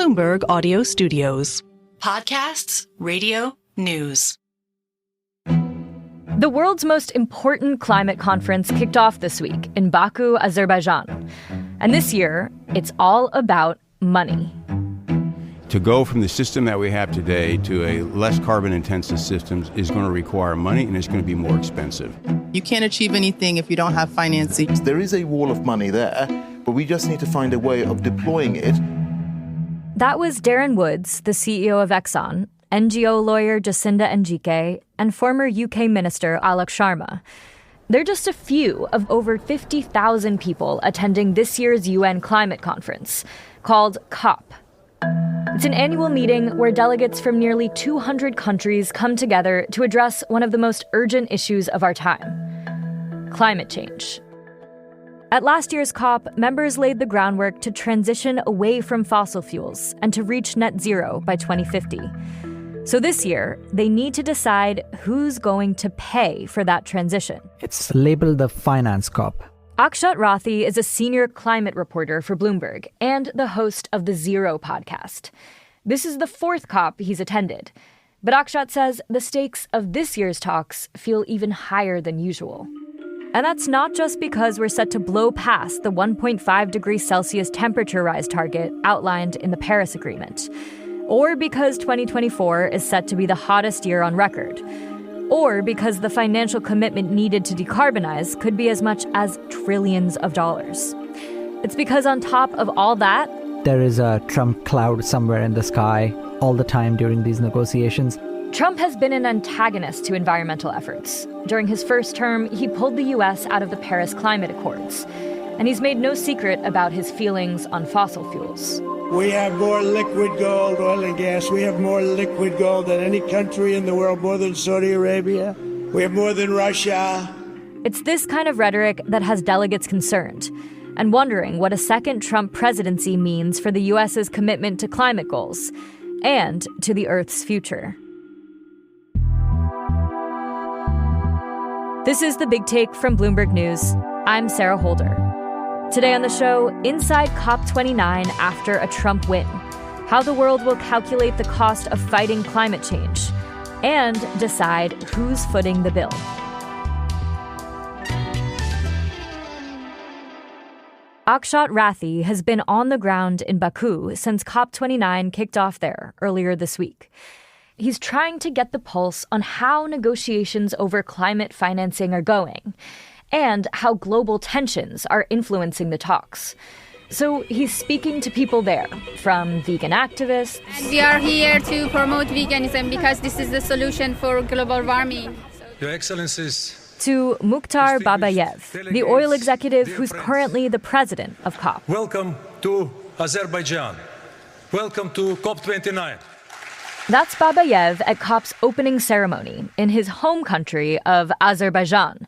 Bloomberg Audio Studios. Podcasts, radio, news. The world's most important climate conference kicked off this week in Baku, Azerbaijan. And this year, it's all about money. To go from the system that we have today to a less carbon-intensive system is going to require money, and it's going to be more expensive. You can't achieve anything if you don't have financing. There is a wall of money there, but we just need to find a way of deploying it. That was Darren Woods, the CEO of Exxon, NGO lawyer Jacinda Njike, and former UK Minister Alok Sharma. They're just a few of over 50,000 people attending this year's UN climate conference, called COP. It's an annual meeting where delegates from nearly 200 countries come together to address one of the most urgent issues of our time: climate change. At last year's COP, members laid the groundwork to transition away from fossil fuels and to reach net zero by 2050. So this year, they need to decide who's going to pay for that transition. It's labeled the Finance COP. Akshat Rathi is a senior climate reporter for Bloomberg and the host of the Zero podcast. This is the fourth COP he's attended. But Akshat says the stakes of this year's talks feel even higher than usual. And that's not just because we're set to blow past the 1.5 degrees Celsius temperature rise target outlined in the Paris Agreement, or because 2024 is set to be the hottest year on record, or because the financial commitment needed to decarbonize could be as much as trillions of dollars. It's because on top of all that, there is a Trump cloud somewhere in the sky all the time during these negotiations. Trump has been an antagonist to environmental efforts. During his first term, he pulled the U.S. out of the Paris Climate Accords, and he's made no secret about his feelings on fossil fuels. We have more liquid gold, oil and gas. We have more liquid gold than any country in the world, more than Saudi Arabia. We have more than Russia. It's this kind of rhetoric that has delegates concerned and wondering what a second Trump presidency means for the U.S.'s commitment to climate goals and to the Earth's future. This is The Big Take from Bloomberg News. I'm Sarah Holder. Today on the show, inside COP29 after a Trump win, how the world will calculate the cost of fighting climate change, and decide who's footing the bill. Akshat Rathi has been on the ground in Baku since COP29 kicked off there earlier this week. He's trying to get the pulse on how negotiations over climate financing are going and how global tensions are influencing the talks. So he's speaking to people there, from vegan activists. And we are here to promote veganism because this is the solution for global warming. Your Excellencies. To Mukhtar Babayev, the oil executive who's currently the president of COP. Welcome to Azerbaijan. Welcome to COP29. That's Babayev at COP's opening ceremony in his home country of Azerbaijan,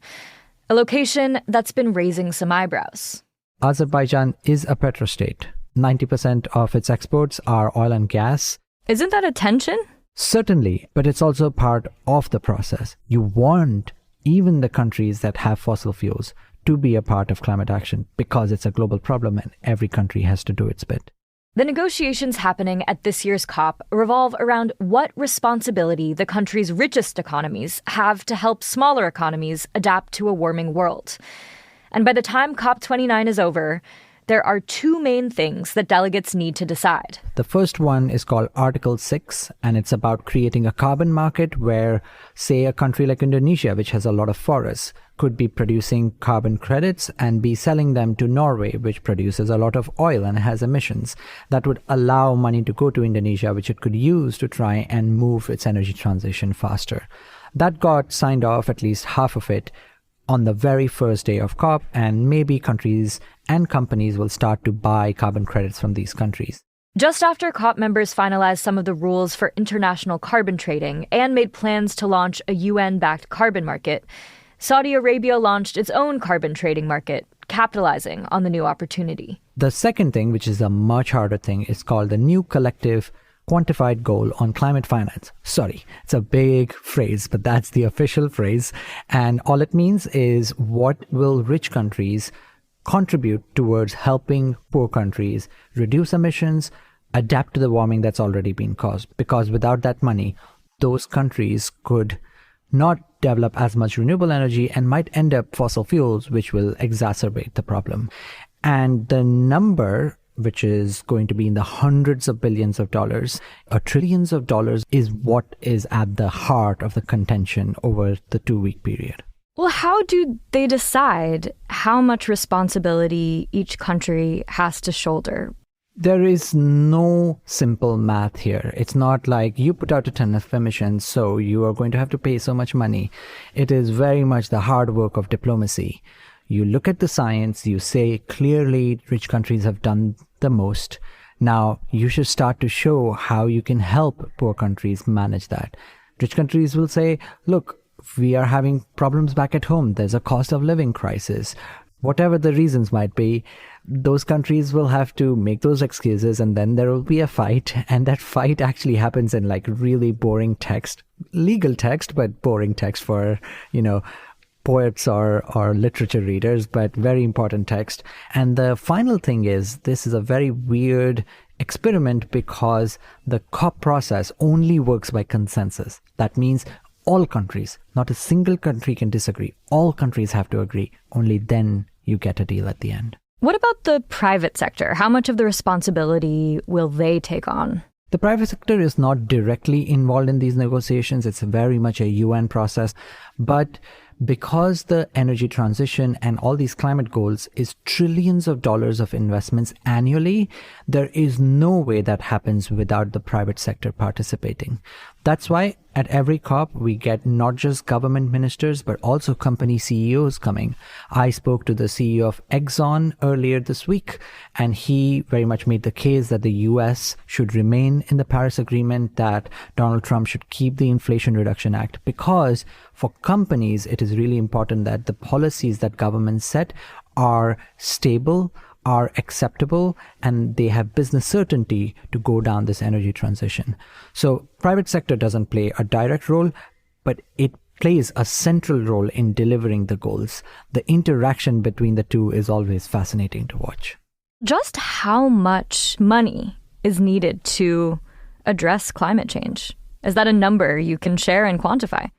a location that's been raising some eyebrows. Azerbaijan is a petrostate. 90% of its exports are oil and gas. Isn't that a tension? Certainly, but it's also part of the process. You want even the countries that have fossil fuels to be a part of climate action because it's a global problem and every country has to do its bit. The negotiations happening at this year's COP revolve around what responsibility the country's richest economies have to help smaller economies adapt to a warming world. And by the time COP29 is over, there are two main things that delegates need to decide. The first one is called Article 6, and it's about creating a carbon market where, say, a country like Indonesia, which has a lot of forests, could be producing carbon credits and be selling them to Norway, which produces a lot of oil and has emissions. That would allow money to go to Indonesia, which it could use to try and move its energy transition faster. That got signed off, at least half of it, on the very first day of COP, and maybe countries and companies will start to buy carbon credits from these countries. Just after COP members finalized some of the rules for international carbon trading and made plans to launch a UN-backed carbon market, Saudi Arabia launched its own carbon trading market, capitalizing on the new opportunity. The second thing, which is a much harder thing, is called the New Collective Quantified Goal on Climate Finance. Sorry, it's a big phrase, but that's the official phrase. And all it means is what will rich countries contribute towards helping poor countries reduce emissions, adapt to the warming that's already been caused. Because without that money, those countries could not develop as much renewable energy and might end up fossil fuels, which will exacerbate the problem. And the number, which is going to be in the hundreds of billions of dollars or trillions of dollars, is what is at the heart of the contention over the 2-week period. Well, how do they decide how much responsibility each country has to shoulder? There is no simple math here. It's not like you put out a ton of emissions, so you are going to have to pay so much money. It is very much the hard work of diplomacy. You look at the science, you say clearly rich countries have done the most. Now you should start to show how you can help poor countries manage that. Rich countries will say, look, we are having problems back at home. There's a cost of living crisis. Whatever the reasons might be, those countries will have to make those excuses, and then there will be a fight. And that fight actually happens in like really boring text, legal text, but boring text for, poets or literature readers, but very important text. And the final thing is, this is a very weird experiment because the COP process only works by consensus. That means all countries, not a single country can disagree. All countries have to agree. Only then you get a deal at the end. What about the private sector? How much of the responsibility will they take on? The private sector is not directly involved in these negotiations. It's very much a UN process. But because the energy transition and all these climate goals is trillions of dollars of investments annually, there is no way that happens without the private sector participating. That's why at every COP, we get not just government ministers, but also company CEOs coming. I spoke to the CEO of Exxon earlier this week, and he very much made the case that the US should remain in the Paris Agreement, that Donald Trump should keep the Inflation Reduction Act, because for companies, it is really important that the policies that governments set are stable, are acceptable, and they have business certainty to go down this energy transition. So private sector doesn't play a direct role, but it plays a central role in delivering the goals. The interaction between the two is always fascinating to watch. Just how much money is needed to address climate change? Is that a number you can share and quantify?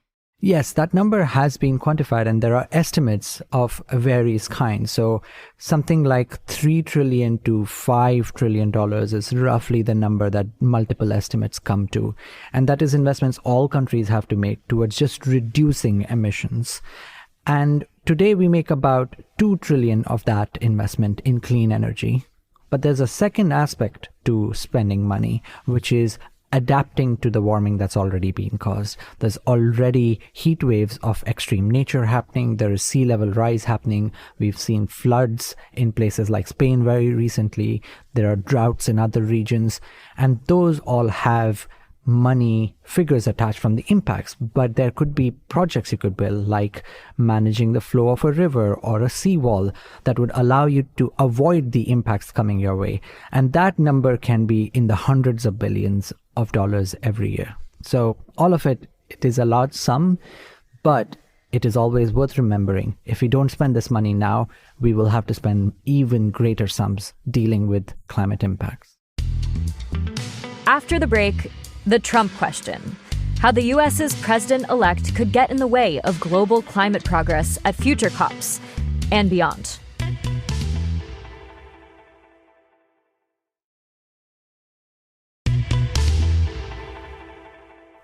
Yes, that number has been quantified, and there are estimates of various kinds. So something like $3 trillion to $5 trillion is roughly the number that multiple estimates come to. And that is investments all countries have to make towards just reducing emissions. And today we make about $2 trillion of that investment in clean energy. But there's a second aspect to spending money, which is adapting to the warming that's already been caused. There's already heat waves of extreme nature happening. There is sea level rise happening. We've seen floods in places like Spain very recently. There are droughts in other regions, and those all have money figures attached from the impacts. But there could be projects you could build, like managing the flow of a river or a seawall, that would allow you to avoid the impacts coming your way. And that number can be in the hundreds of billions of dollars every year. So all of it is a large sum, but it is always worth remembering, if we don't spend this money now, we will have to spend even greater sums dealing with climate impacts. After the break, the Trump question: how the US's president-elect could get in the way of global climate progress at future COPs and beyond.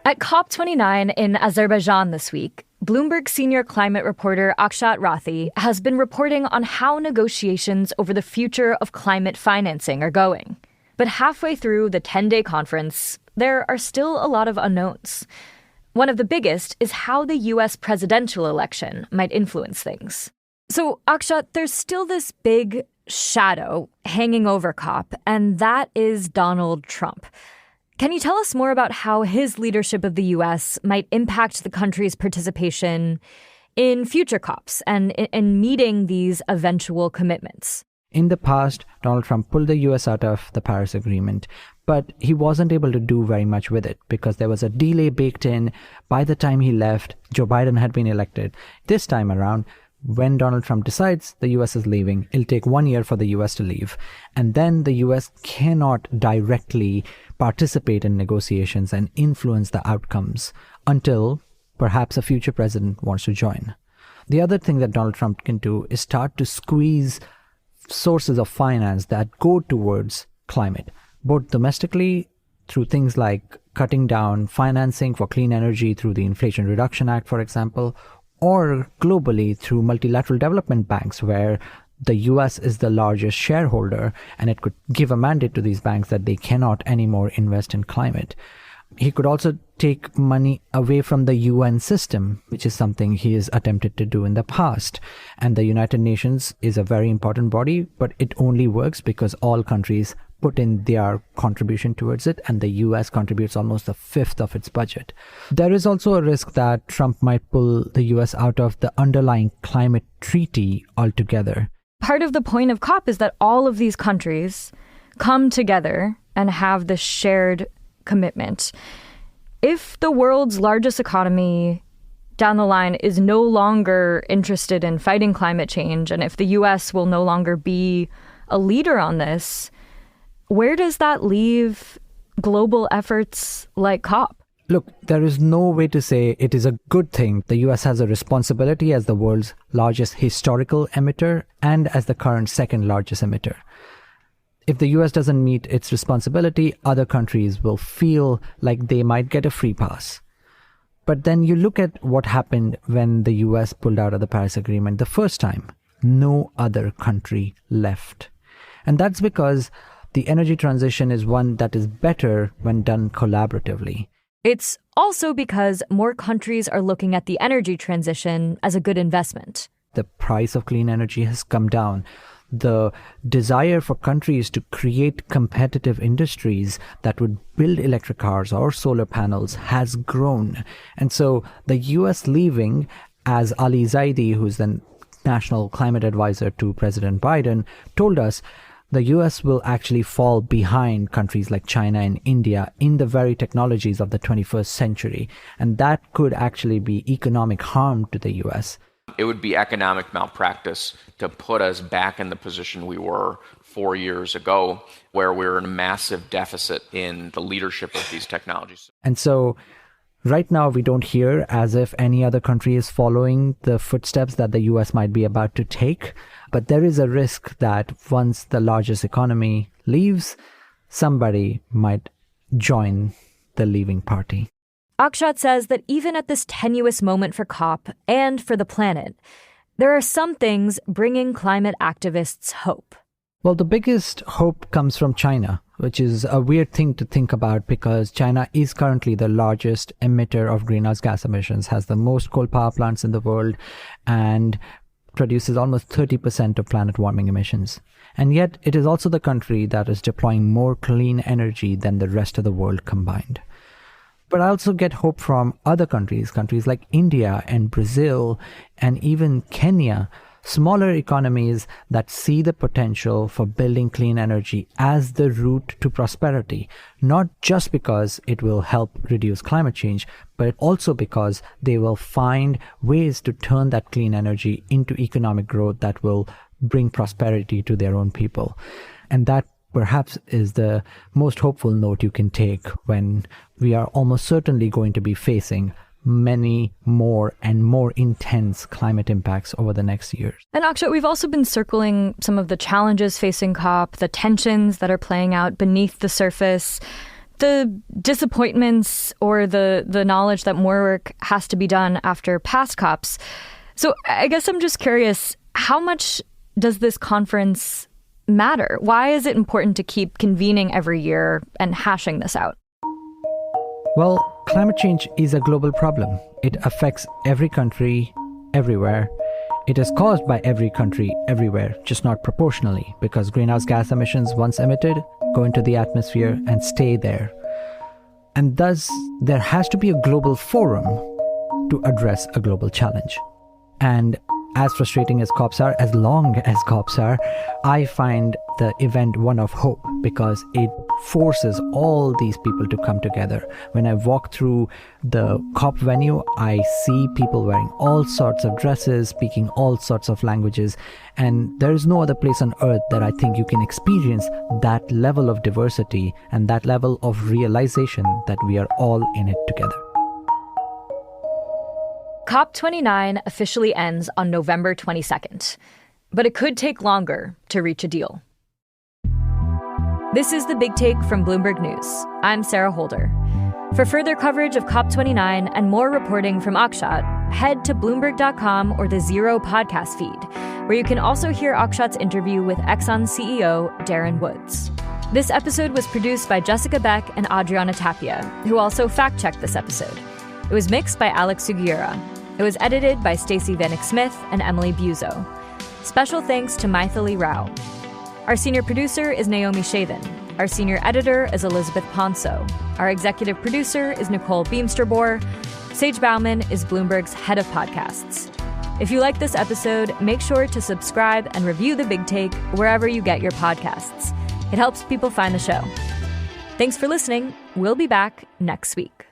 At COP29 in Azerbaijan this week, Bloomberg senior climate reporter Akshat Rathi has been reporting on how negotiations over the future of climate financing are going. But halfway through the 10-day conference, there are still a lot of unknowns. One of the biggest is how the U.S. presidential election might influence things. So, Akshat, there's still this big shadow hanging over COP, and that is Donald Trump. Can you tell us more about how his leadership of the U.S. might impact the country's participation in future COPs and in meeting these eventual commitments? In the past, Donald Trump pulled the U.S. out of the Paris Agreement, but he wasn't able to do very much with it because there was a delay baked in. By the time he left, Joe Biden had been elected. This time around, when Donald Trump decides the US is leaving, it'll take 1 year for the US to leave. And then the US cannot directly participate in negotiations and influence the outcomes until perhaps a future president wants to join. The other thing that Donald Trump can do is start to squeeze sources of finance that go towards climate, both domestically through things like cutting down financing for clean energy through the Inflation Reduction Act, for example, or globally through multilateral development banks, where the US is the largest shareholder and it could give a mandate to these banks that they cannot anymore invest in climate. He could also take money away from the UN system, which is something he has attempted to do in the past. And the United Nations is a very important body, but it only works because all countries put in their contribution towards it, and the US contributes almost a fifth of its budget. There is also a risk that Trump might pull the US out of the underlying climate treaty altogether. Part of the point of COP is that all of these countries come together and have this shared commitment. If the world's largest economy down the line is no longer interested in fighting climate change, and if the US will no longer be a leader on this, where does that leave global efforts like COP? Look, there is no way to say it is a good thing. The US has a responsibility as the world's largest historical emitter and as the current second largest emitter. If the US doesn't meet its responsibility, other countries will feel like they might get a free pass. But then you look at what happened when the US pulled out of the Paris Agreement the first time. No other country left. And that's because the energy transition is one that is better when done collaboratively. It's also because more countries are looking at the energy transition as a good investment. The price of clean energy has come down. The desire for countries to create competitive industries that would build electric cars or solar panels has grown. And so the US leaving, as Ali Zaidi, who's the national climate advisor to President Biden, told us, the US will actually fall behind countries like China and India in the very technologies of the 21st century. And that could actually be economic harm to the US. It would be economic malpractice to put us back in the position we were 4 years ago, where we were in a massive deficit in the leadership of these technologies. And so right now, we don't hear as if any other country is following the footsteps that the US might be about to take. But there is a risk that once the largest economy leaves, somebody might join the leaving party. Akshat says that even at this tenuous moment for COP and for the planet, there are some things bringing climate activists hope. Well, the biggest hope comes from China, which is a weird thing to think about because China is currently the largest emitter of greenhouse gas emissions, has the most coal power plants in the world, and produces almost 30% of planet warming emissions. And yet, it is also the country that is deploying more clean energy than the rest of the world combined. But I also get hope from other countries like India and Brazil and even Kenya, smaller economies that see the potential for building clean energy as the route to prosperity, not just because it will help reduce climate change, but also because they will find ways to turn that clean energy into economic growth that will bring prosperity to their own people. And that perhaps is the most hopeful note you can take when we are almost certainly going to be facing many more and more intense climate impacts over the next years. And Akshat, we've also been circling some of the challenges facing COP, the tensions that are playing out beneath the surface, the disappointments or the knowledge that more work has to be done after past COPs. So I guess I'm just curious, how much does this conference matter? Why is it important to keep convening every year and hashing this out? Well, climate change is a global problem. It affects every country, everywhere. It is caused by every country, everywhere, just not proportionally, because greenhouse gas emissions, once emitted, go into the atmosphere and stay there. And thus, there has to be a global forum to address a global challenge. And as frustrating as COPs are, as long as COPs are, I find the event one of hope because it forces all these people to come together. When I walk through the COP venue, I see people wearing all sorts of dresses, speaking all sorts of languages, and there is no other place on earth that I think you can experience that level of diversity and that level of realization that we are all in it together. COP29 officially ends on November 22nd, but it could take longer to reach a deal. This is The Big Take from Bloomberg News. I'm Sarah Holder. For further coverage of COP29 and more reporting from Akshat, head to Bloomberg.com or the Zero podcast feed, where you can also hear Akshat's interview with Exxon CEO Darren Woods. This episode was produced by Jessica Beck and Adriana Tapia, who also fact-checked this episode. It was mixed by Alex Sugiura. It was edited by Stacey Vanek-Smith and Emily Buzo. Special thanks to Maithili Rao. Our senior producer is Naomi Shavin. Our senior editor is Elizabeth Ponso. Our executive producer is Nicole Beamsterboer. Sage Bauman is Bloomberg's head of podcasts. If you like this episode, make sure to subscribe and review The Big Take wherever you get your podcasts. It helps people find the show. Thanks for listening. We'll be back next week.